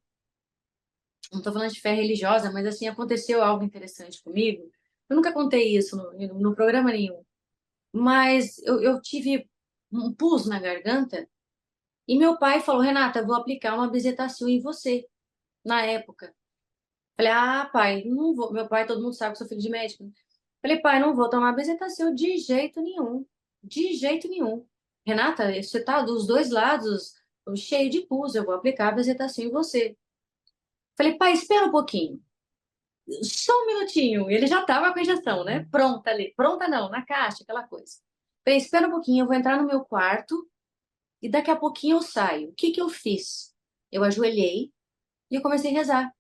Não estou falando de fé religiosa, mas assim aconteceu algo interessante comigo. Eu nunca contei isso no programa nenhum, mas eu tive um pus na garganta e meu pai falou: Renata, vou aplicar uma bezetacil em você na época. Falei: ah, pai, não vou. Meu pai, todo mundo sabe que sou filho de médico. Falei: pai, não vou tomar bezetacil de jeito nenhum, de jeito nenhum. Renata, você tá dos dois lados cheio de pus, eu vou aplicar a bezetacil em você. Falei: pai, espera um pouquinho. Só um minutinho. Ele já estava com a injeção, né? Pronta ali. Pronta não, na caixa, aquela coisa. Falei, espera um pouquinho, eu vou entrar no meu quarto e daqui a pouquinho eu saio. O que que eu fiz? Eu ajoelhei e eu comecei a rezar.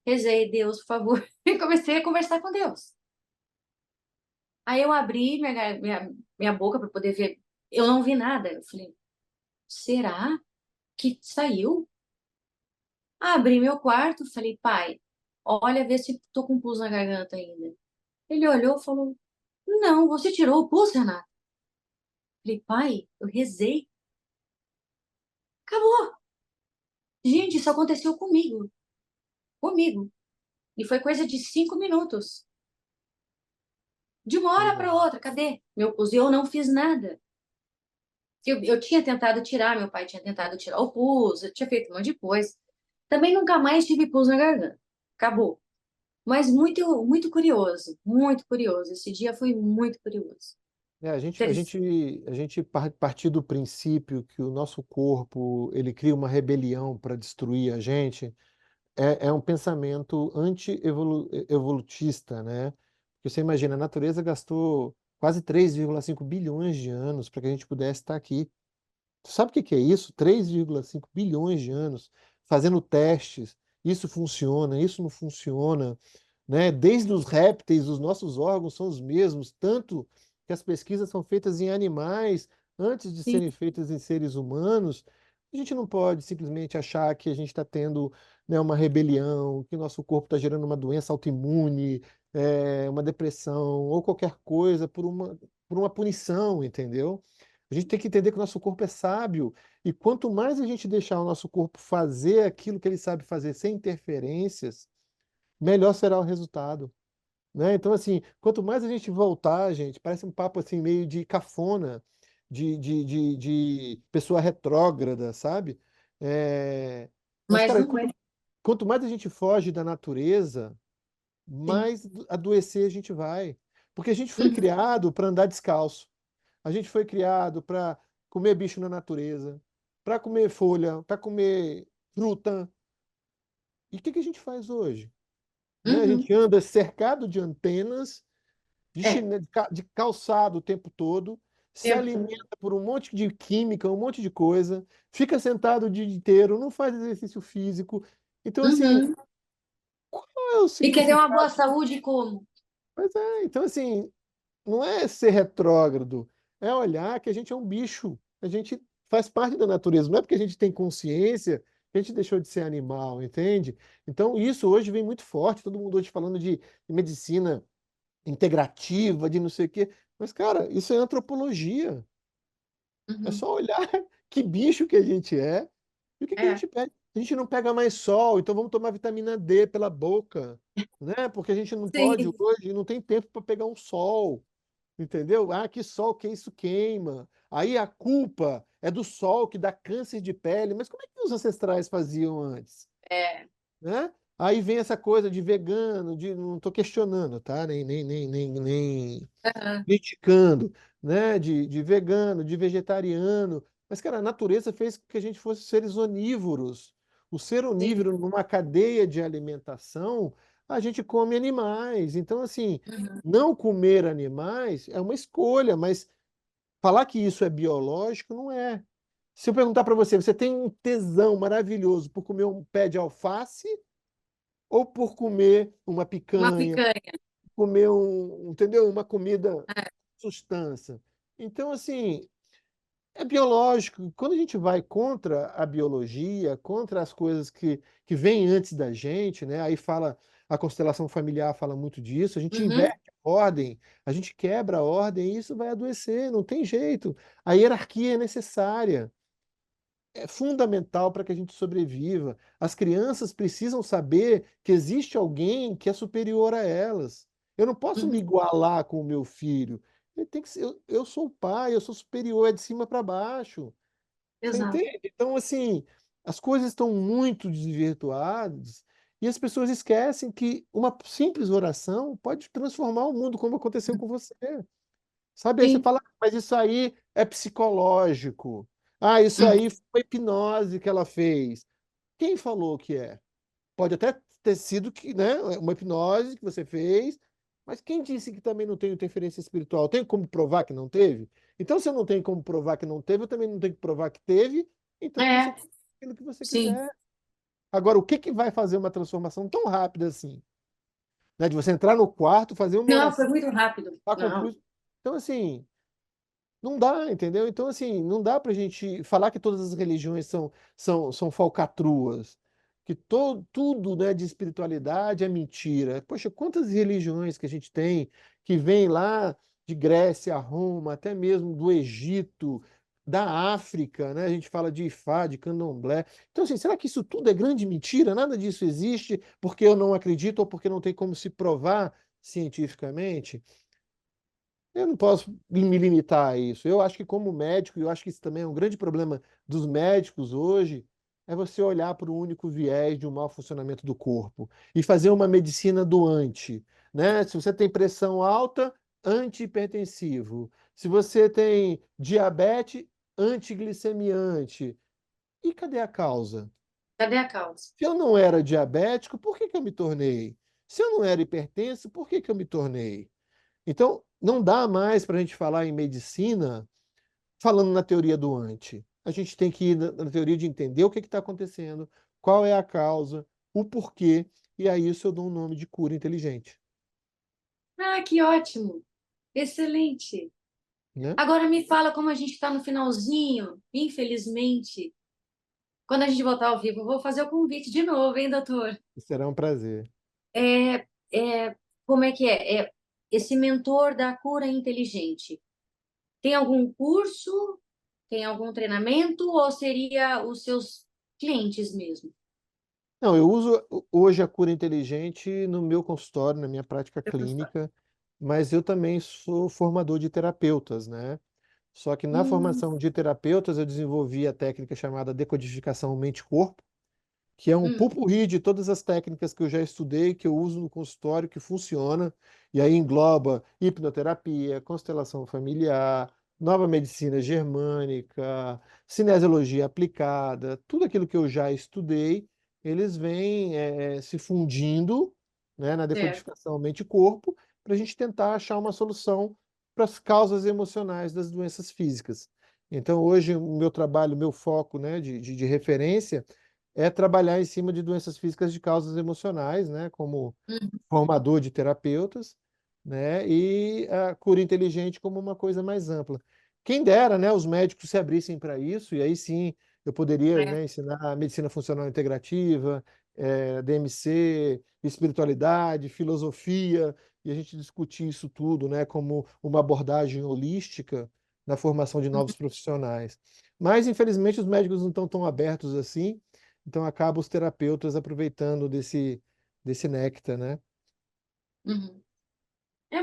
Rezei, Deus, por favor. E comecei a conversar com Deus. Aí eu abri minha boca para poder ver. Eu não vi nada. Eu falei, será que saiu? Abri meu quarto, falei, pai, olha, vê se tô com pulso na garganta ainda. Ele olhou e falou, não, você tirou o pulso, Renato. Falei, pai, eu rezei. Acabou. Gente, isso aconteceu comigo. Comigo. E foi coisa de 5 minutos. De uma hora para outra, cadê meu pulso? E eu não fiz nada. Eu tinha tentado tirar, meu pai tinha tentado tirar o pulso, eu tinha feito um monte de coisa. Também nunca mais tive pulso na garganta. Acabou. Mas muito, muito curioso, muito curioso. Esse dia foi muito curioso. A gente, Interessante. partir do princípio que o nosso corpo ele cria uma rebelião para destruir a gente, é um pensamento anti-evolutista, né? Porque você imagina, a natureza gastou quase 3,5 bilhões de anos para que a gente pudesse estar aqui. Tu sabe o que que é isso? 3,5 bilhões de anos fazendo testes. Isso funciona, isso não funciona, né? Desde os répteis, os nossos órgãos são os mesmos, tanto que as pesquisas são feitas em animais antes de Sim. serem feitas em seres humanos. A gente não pode simplesmente achar que a gente está tendo, né, uma rebelião, que o nosso corpo está gerando uma doença autoimune, uma depressão ou qualquer coisa por uma punição, entendeu? A gente tem que entender que o nosso corpo é sábio e quanto mais a gente deixar o nosso corpo fazer aquilo que ele sabe fazer sem interferências, melhor será o resultado, né? Então, assim, quanto mais a gente voltar, gente, parece um papo assim meio de cafona, de pessoa retrógrada, sabe? Mas, Mas cara, não é. quanto mais a gente foge da natureza, Sim. mais adoecer a gente vai. Porque a gente foi Uhum. criado para andar descalço. A gente foi criado para comer bicho na natureza, para comer folha, para comer fruta. E o que que a gente faz hoje? Né? A Uhum. gente anda cercado de antenas, É. de calçado o tempo todo, se Tempo. alimenta por um monte de química, um monte de coisa, fica sentado o dia inteiro, não faz exercício físico. Então, assim, Uhum. qual é o E quer ter uma boa significado? saúde como? Pois é, então, assim, não é ser retrógrado, é olhar que a gente é um bicho, a gente faz parte da natureza, não é porque a gente tem consciência que a gente deixou de ser animal, entende? Então, isso hoje vem muito forte, todo mundo hoje falando de medicina integrativa, de não sei o quê, mas, cara, isso é antropologia, é Uhum. só olhar que bicho que a gente é e o que que a É. gente pega. A gente não pega mais sol, então vamos tomar vitamina D pela boca, né? Porque a gente não pode Sim. hoje, não tem tempo para pegar um sol. Entendeu? Ah, que sol, que isso queima. Aí a culpa é do sol que dá câncer de pele. Mas como é que os ancestrais faziam antes? É. Né? Aí vem essa coisa de vegano, não estou questionando, tá? Nem Aham. criticando, né? De vegano, de vegetariano. Mas, cara, a natureza fez com que a gente fosse seres onívoros. O ser Sim. onívoro, numa cadeia de alimentação, a gente come animais. Então, assim, Uhum. não comer animais é uma escolha, mas falar que isso é biológico não é. Se eu perguntar para você, você tem um tesão maravilhoso por comer um pé de alface ou por comer uma Uma picanha, picanha. comer entendeu? Uma comida É. substância. Então, assim, é biológico. Quando a gente vai contra a biologia, contra as coisas que vêm antes da gente, né? Aí fala, a constelação familiar fala muito disso, a gente Uhum. inverte a ordem, a gente quebra a ordem e isso vai adoecer, não tem jeito. A hierarquia é necessária. É fundamental para que a gente sobreviva. As crianças precisam saber que existe alguém que é superior a elas. Eu não posso me Uhum. igualar com o meu filho. Ele tem que ser, eu sou o pai, eu sou superior, é de cima para baixo. Você Exato. entende? Então, assim, as coisas estão muito desvirtuadas e as pessoas esquecem que uma simples oração pode transformar o mundo, como aconteceu com você. Sabe? Aí você Sim. fala, "Ah, mas isso aí é psicológico. Ah, isso Uhum. aí foi hipnose que ela fez. Quem falou que é? Pode até ter sido que, né, uma hipnose que você fez, Mas quem disse que também não tem interferência espiritual? Tem como provar que não teve? Então, se eu não tenho como provar que não teve, eu também não tenho que provar que teve, então você É, faz aquilo que você sim. quiser. Agora, o que que vai fazer uma transformação tão rápida assim? Né? De você entrar no quarto, fazer uma Não, foi oração, muito rápido. tá com Não. cruz. Então, assim, não dá, entendeu? Então, assim, não dá para a gente falar que todas as religiões são falcatruas, que tudo, né, de espiritualidade é mentira. Poxa, quantas religiões que a gente tem que vêm lá de Grécia, Roma, até mesmo do Egito, da África, né? A gente fala de Ifá, de Candomblé. Então, assim, será que isso tudo é grande mentira? Nada disso existe porque eu não acredito ou porque não tem como se provar cientificamente? Eu não posso me limitar a isso. Eu acho que, como médico, e eu acho que isso também é um grande problema dos médicos hoje, é você olhar para o único viés de um mau funcionamento do corpo e fazer uma medicina doante, né? Se você tem pressão alta, antihipertensivo. Se você tem diabetes, antiglicemiante. E cadê a causa? Cadê a causa? Se eu não era diabético, por que que eu me tornei? Se eu não era hipertenso, por que que eu me tornei? Então, não dá mais para a gente falar em medicina falando na teoria do ante. A gente tem que ir na teoria de entender o que está acontecendo, qual é a causa, o porquê, e a isso eu dou um nome de cura inteligente, Ah, que ótimo. Excelente. né? Agora me fala como a gente está no finalzinho, infelizmente. Quando a gente voltar ao vivo, eu vou fazer o convite de novo, hein, doutor? Será um prazer. É, como é que é? Esse mentor da cura inteligente. Tem algum curso? Tem algum treinamento? Ou seria os seus clientes mesmo? Não, eu uso hoje a cura inteligente no meu consultório, na minha prática clínica, mas eu também sou formador de terapeutas, né? Só que na Hum, formação de terapeutas eu desenvolvi a técnica chamada decodificação mente-corpo, que é um hum, pupurri de todas as técnicas que eu já estudei, que eu uso no consultório, que funciona, e aí engloba hipnoterapia, constelação familiar, nova medicina germânica, cinesiologia aplicada, tudo aquilo que eu já estudei, eles vêm se fundindo, né, na certo. decodificação mente-corpo, para a gente tentar achar uma solução para as causas emocionais das doenças físicas. Então, hoje, o meu trabalho, o meu foco, né, de referência é trabalhar em cima de doenças físicas de causas emocionais, né, como Hum, formador de terapeutas, né, e a cura inteligente como uma coisa mais ampla. Quem dera, né, os médicos se abrissem para isso, e aí sim eu poderia, é. né, ensinar medicina funcional integrativa, DMC, espiritualidade, filosofia, e a gente discutir isso tudo, né, como uma abordagem holística na formação de novos profissionais. Mas, infelizmente, os médicos não estão tão abertos assim, então acaba os terapeutas aproveitando desse néctar, né? Uhum.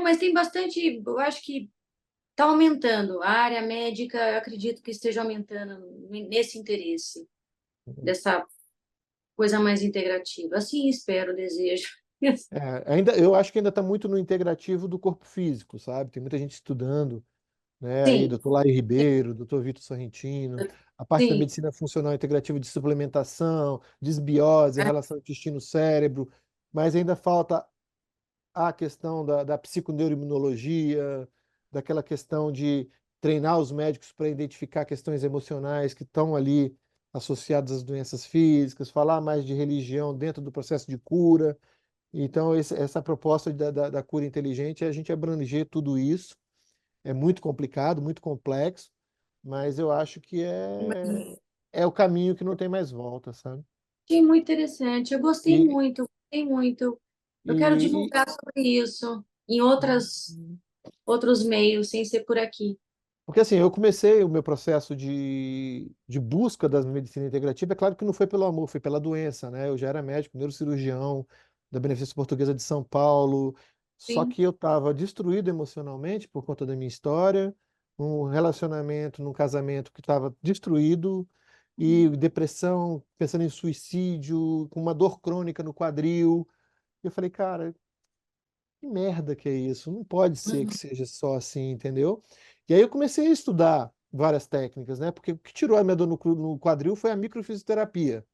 Mas tem bastante, eu acho que está aumentando. A área médica, eu acredito que esteja aumentando nesse interesse, dessa coisa mais integrativa. Assim espero, desejo. Eu acho que ainda está muito no integrativo do corpo físico, sabe? Tem muita gente estudando, né? Aí, Sim, doutor Laí Ribeiro, doutor Vitor Sorrentino, a parte da sim. medicina funcional integrativa de suplementação, desbiose, É, relação intestino-cérebro, mas ainda falta a questão da psiconeuroimunologia, daquela questão de treinar os médicos para identificar questões emocionais que estão ali associadas às doenças físicas, falar mais de religião dentro do processo de cura. Então, essa proposta da cura inteligente é a gente abranger tudo isso. É muito complicado, muito complexo, mas eu acho que é o caminho que não tem mais volta, sabe? achei muito interessante. Eu gostei E, muito, gostei muito. Eu quero e, divulgar sobre isso em outros meios, sem ser por aqui. Porque assim, eu comecei o meu processo de busca da medicina integrativa, é claro que não foi pelo amor, foi pela doença, né? Eu já era médico, neurocirurgião da Beneficência Portuguesa de São Paulo, só Sim. que eu estava destruído emocionalmente por conta da minha história, um relacionamento, num casamento que estava destruído, e depressão, pensando em suicídio, com uma dor crônica no quadril. Eu falei, cara, que merda que é isso? Não pode ser que Uhum. seja só assim, entendeu? E aí eu comecei a estudar várias técnicas, né? Porque o que tirou a minha dor no quadril foi a microfisioterapia,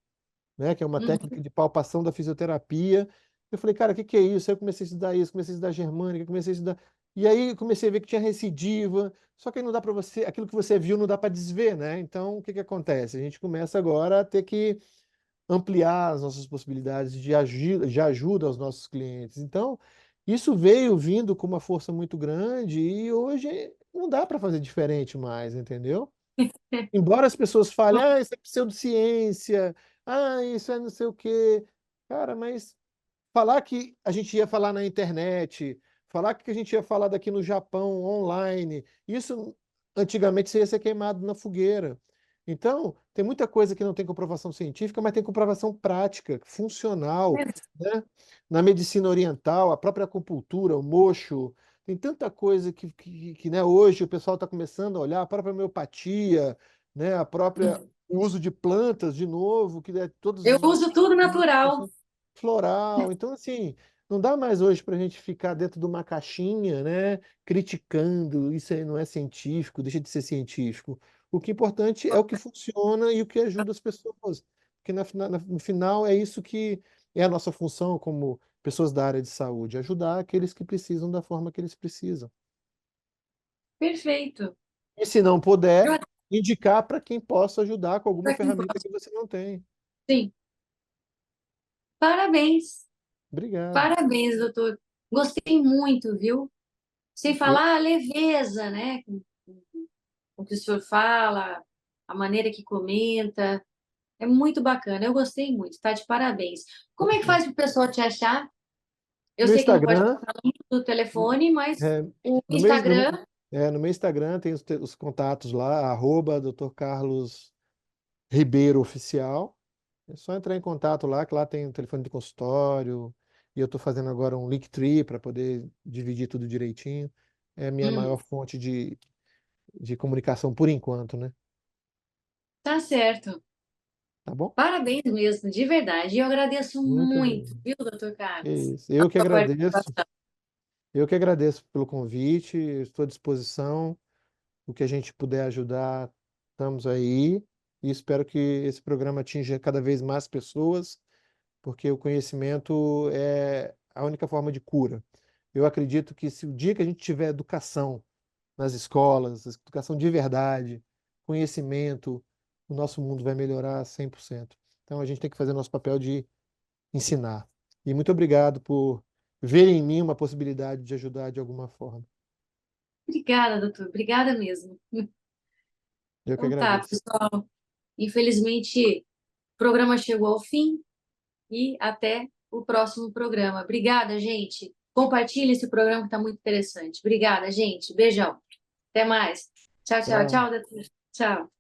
né? Que é uma Uhum. técnica de palpação da fisioterapia. Eu falei, cara, o que que é isso? Aí eu comecei a estudar isso, comecei a estudar germânica, comecei a estudar. E aí eu comecei a ver que tinha recidiva. Só que aí não dá para você, aquilo que você viu não dá para desver, né? Então, o que que acontece? A gente começa agora a ter que ampliar as nossas possibilidades de ajuda aos nossos clientes. Então, isso veio vindo com uma força muito grande e hoje não dá para fazer diferente mais, entendeu? Embora as pessoas falem, ah, isso é pseudociência, ah, isso é não sei o quê. Cara, mas falar que a gente ia falar na internet, falar que a gente ia falar daqui no Japão online, isso antigamente você ia ser queimado na fogueira. Então, tem muita coisa que não tem comprovação científica, mas tem comprovação prática, funcional, né? Na medicina oriental, a própria acupuntura, o mocho, tem tanta coisa né, hoje o pessoal está começando a olhar, a própria homeopatia, né, a própria o uso de plantas, de novo, que é Eu todos uso tudo natural. floral. Então, assim, não dá mais hoje para a gente ficar dentro de uma caixinha, né, criticando, isso aí não é científico, deixa de ser científico. O que é importante é o que funciona e o que ajuda as pessoas. Porque no final é isso que é a nossa função como pessoas da área de saúde, ajudar aqueles que precisam da forma que eles precisam. Perfeito. E se não puder, Eu indicar para quem possa ajudar com alguma até que ferramenta que gosto. você não tem. Sim. Parabéns. Obrigado. Parabéns, doutor. Gostei muito, viu? Sem Eu, falar a leveza, né? Com que o senhor fala, a maneira que comenta. É muito bacana. Eu gostei muito. Tá de parabéns. Como é que faz para o pessoal te achar? Eu no sei que não pode Instagram, falar muito do telefone, mas é, o no meu, Instagram. no meu Instagram tem os contatos lá, arroba Dr. Carlos Ribeiro Oficial. É só entrar em contato lá, que lá tem o telefone de consultório, e eu estou fazendo agora um Linktree para poder dividir tudo direitinho. É a minha Hum, maior fonte de comunicação por enquanto, né? tá certo. Tá bom? Parabéns mesmo, de verdade. E eu agradeço Muito muito, obrigado. viu, doutor Que Carlos, isso. a sua participação. Eu que agradeço pelo convite, estou à disposição. O que a gente puder ajudar, estamos aí. E espero que esse programa atinja cada vez mais pessoas, porque o conhecimento é a única forma de cura. Eu acredito que se o dia que a gente tiver educação nas escolas, educação de verdade, conhecimento, o nosso mundo vai melhorar 100%. Então a gente tem que fazer nosso papel de ensinar. E muito obrigado por ver em mim uma possibilidade de ajudar de alguma forma. Obrigada, doutor. Obrigada mesmo. Eu que Então tá, agradeço. pessoal. Infelizmente, o programa chegou ao fim e até o próximo programa. Obrigada, gente. Compartilhe esse programa que está muito interessante. Obrigada, gente. Beijão. Até mais. Tchau, tchau, Tchau. tchau, doutor. Tchau.